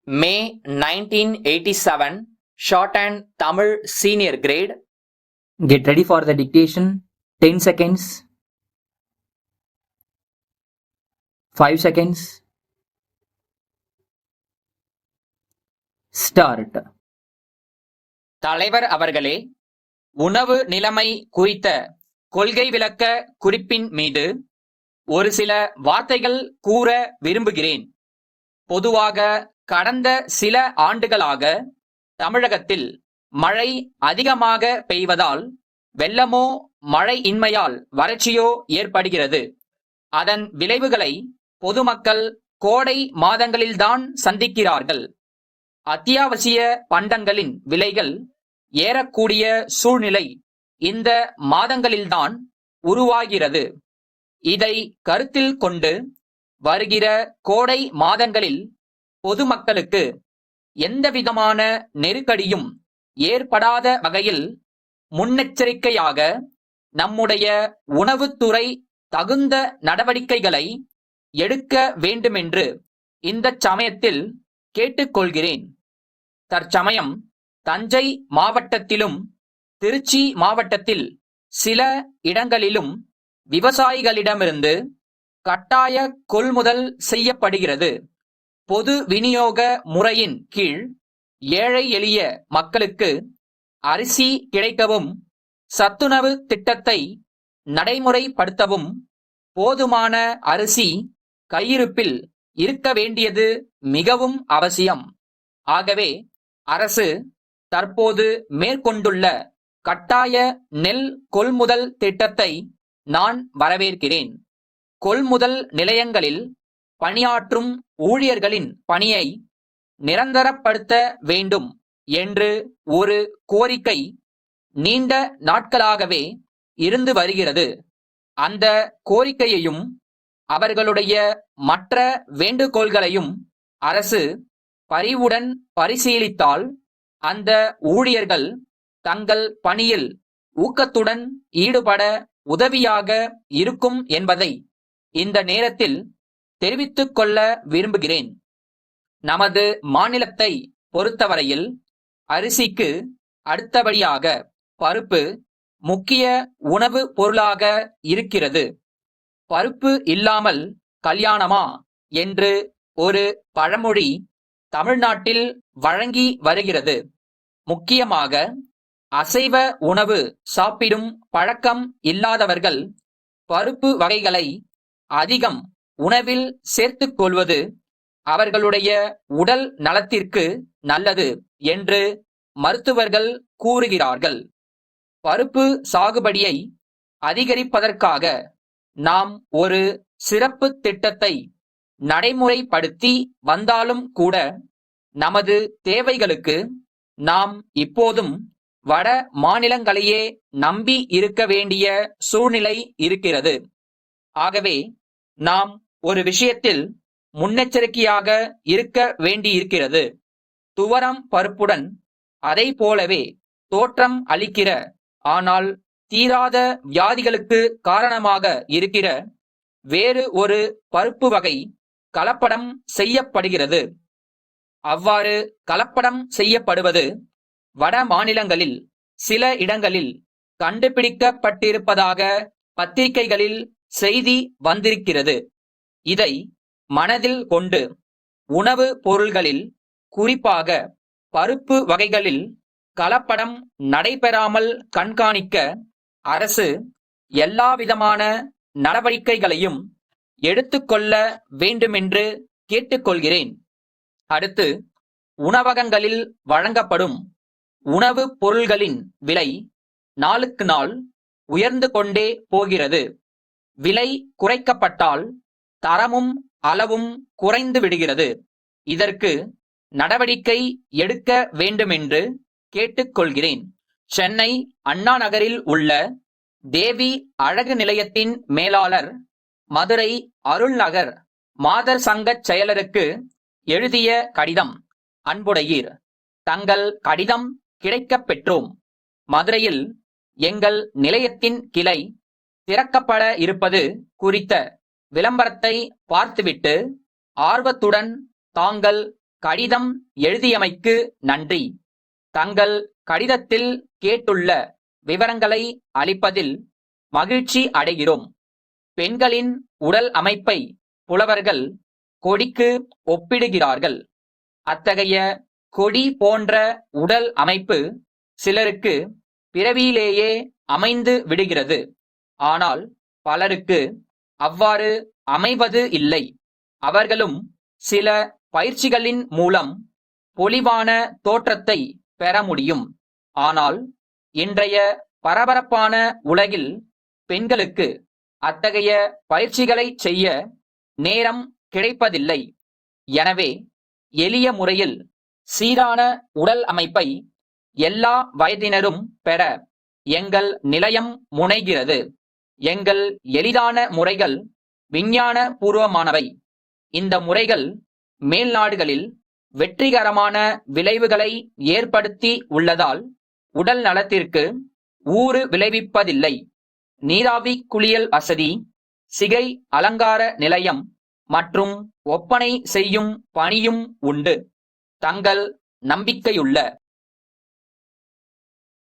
May 1987, Shorthand Tamil Senior Grade. Get ready for the dictation. 10 seconds. 5 seconds. Start. தலைவர் அவர்களே, உணவு நிலைமை குறித்த கொள்கை விளக்க குறிப்பின் மீது ஒரு சில வார்த்தைகள் கூற விரும்புகிறேன். பொதுவாக கடந்த சில ஆண்டுகளாக தமிழகத்தில் மழை அதிகமாக பெய்வதால் வெள்ளமோ மழையின்மையால் வறட்சியோ ஏற்படுகிறது. அதன் விளைவுகளை பொதுமக்கள் கோடை மாதங்களில்தான் சந்திக்கிறார்கள். அத்தியாவசிய பண்டங்களின் விலைகள் ஏறக்கூடிய சூழ்நிலை இந்த மாதங்களில்தான் உருவாகிறது. இதை கருத்தில் கொண்டு வருகிற கோடை மாதங்களில் பொதுமக்களுக்கு எந்தவிதமான நெருக்கடியும் ஏற்படாத வகையில் முன்னெச்சரிக்கையாக நம்முடைய உணவுத்துறை தகுந்த நடவடிக்கைகளை எடுக்க வேண்டுமென்று இந்த சமயத்தில் கேட்டுக்கொள்கிறேன். தற்சமயம் தஞ்சை மாவட்டத்திலும் திருச்சி மாவட்டத்தில் சில இடங்களிலும் விவசாயிகளிடமிருந்து கட்டாய கொள்முதல் செய்யப்படுகிறது. பொது விநியோக முறையின் கீழ் ஏழை எளிய மக்களுக்கு அரிசி கிடைக்கவும், சத்துணவு திட்டத்தை நடைமுறைப்படுத்தவும் போதுமான அரிசி கையிருப்பில் இருக்க வேண்டியது மிகவும் அவசியம். ஆகவே அரசு தற்போது மேற்கொண்டுள்ள கட்டாய நெல் கொள்முதல் திட்டத்தை நான் வரவேற்கிறேன். கொள்முதல் நிலையங்களில் பணியாற்றும் ஊழியர்களின் பணியை நிரந்தரப்படுத்த வேண்டும் என்று ஒரு கோரிக்கை நீண்ட நாட்களாகவே இருந்து வருகிறது. அந்த கோரிக்கையையும் அவர்களுடைய மற்ற வேண்டுகோள்களையும் அரசு பரிவுடன் பரிசீலித்தால் அந்த ஊழியர்கள் தங்கள் பணியில் ஊக்கத்துடன் ஈடுபட உதவியாக இருக்கும் என்பதை இந்த நேரத்தில் தெரிவித்துக் கொள்ள விரும்புகிறேன். நமது மாநிலத்தை பொறுத்தவரையில் அரிசிக்கு அடுத்தபடியாக பருப்பு முக்கிய உணவு பொருளாக இருக்கிறது. பருப்பு இல்லாமல் கல்யாணமா என்று ஒரு பழமொழி தமிழ்நாட்டில் வழங்கி வருகிறது. முக்கியமாக அசைவ உணவு சாப்பிடும் பழக்கம் இல்லாதவர்கள் பருப்பு வகைகளை அதிகம் உணவில் சேர்த்துக் கொள்வது அவர்களுடைய உடல் நலத்திற்கு நல்லது என்று மருத்துவர்கள் கூறுகிறார்கள். பருப்பு சாகுபடியை அதிகரிப்பதற்காக நாம் ஒரு சிறப்பு திட்டத்தை நடைமுறைப்படுத்தி வந்தாலும் கூட நமது தேவைகளுக்கு நாம் இப்போதும் வட மாநிலங்களையே நம்பி இருக்க வேண்டிய சூழ்நிலை இருக்கிறது. ஆகவே நாம் ஒரு விஷயத்தில் முன்னெச்சரிக்கையாக இருக்க வேண்டியிருக்கிறது. துவரம் பருப்புடன் அதை போலவே தோற்றம் அளிக்கிற ஆனால் தீராத வியாதிகளுக்கு காரணமாக இருக்கிற வேறு ஒரு பருப்பு வகை கலப்படம் செய்யப்படுகிறது. அவ்வாறு கலப்படம் செய்யப்படுவது வட மாநிலங்களில் சில இடங்களில் கண்டுபிடிக்கப்பட்டிருப்பதாக பத்திரிகைகளில் செய்தி வந்திருக்கிறது. இதை மனதில் கொண்டு உணவு பொருள்களில் குறிப்பாக பருப்பு வகைகளில் கலப்படம் நடைபெறாமல் கண்காணிக்க அரசு எல்லாவிதமான நடவடிக்கைகளையும் எடுத்துக்கொள்ள வேண்டுமென்று கேட்டுக்கொள்கிறேன். அடுத்து, உணவகங்களில் வழங்கப்படும் உணவு பொருள்களின் விலை நாளுக்கு நாள் உயர்ந்து கொண்டே போகிறது. விலை குறைக்கப்பட்டால் தரமும் அளவும் குறைந்து விடுகிறது. இதற்கு நடவடிக்கை எடுக்க வேண்டுமென்று கேட்டுக்கொள்கிறேன். சென்னை அண்ணா நகரில் உள்ள தேவி அழகு நிலையத்தின் மேலாளர், மதுரை அருள்நகர் மாதர் சங்கச் செயலருக்கு எழுதிய கடிதம். அன்புடையீர், தங்கள் கடிதம் கிடைக்கப் பெற்றோம். மதுரையில் எங்கள் நிலையத்தின் கிளை திறக்கப்பட இருப்பது குறித்த விளம்பரத்தை பார்த்துவிட்டு ஆர்வத்துடன் தாங்கள் கடிதம் எழுதியமைக்கு நன்றி. தங்கள் கடிதத்தில் கேட்டுள்ள விவரங்களை அளிப்பதில் மகிழ்ச்சி அடைகிறோம். பெண்களின் உடல் அமைப்பை புலவர்கள் கொடிக்கு ஒப்பிடுகிறார்கள். அத்தகைய கொடி போன்ற உடல் அமைப்பு சிலருக்கு பிறவியிலேயே அமைந்து விடுகிறது. ஆனால் பலருக்கு அவ்வாறு அமைவது இல்லை. அவர்களும் சில பயிற்சிகளின் மூலம் பொலிவான தோற்றத்தை பெற முடியும். ஆனால் இன்றைய பரபரப்பான உலகில் பெண்களுக்கு அத்தகைய பயிற்சிகளை செய்ய நேரம் கிடைப்பதில்லை. எனவே எளிய முறையில் சீரான உடல் அமைப்பை எல்லா வயதினரும் பெற எங்கள் நிலையம் முனைகிறது. எங்கள் எளிதான முறைகள் விஞ்ஞான பூர்வமானவை. இந்த முறைகள் மேல்நாடுகளில் வெற்றிகரமான விளைவுகளை ஏற்படுத்தி உள்ளதால் உடல் நலத்திற்கு ஊறு விளைவிப்பதில்லை. நீராவி குளியல் வசதி, சிகை அலங்கார நிலையம் மற்றும் ஒப்பனை செய்யும் பணியும் உண்டு. தங்கள் நம்பிக்கையுள்ள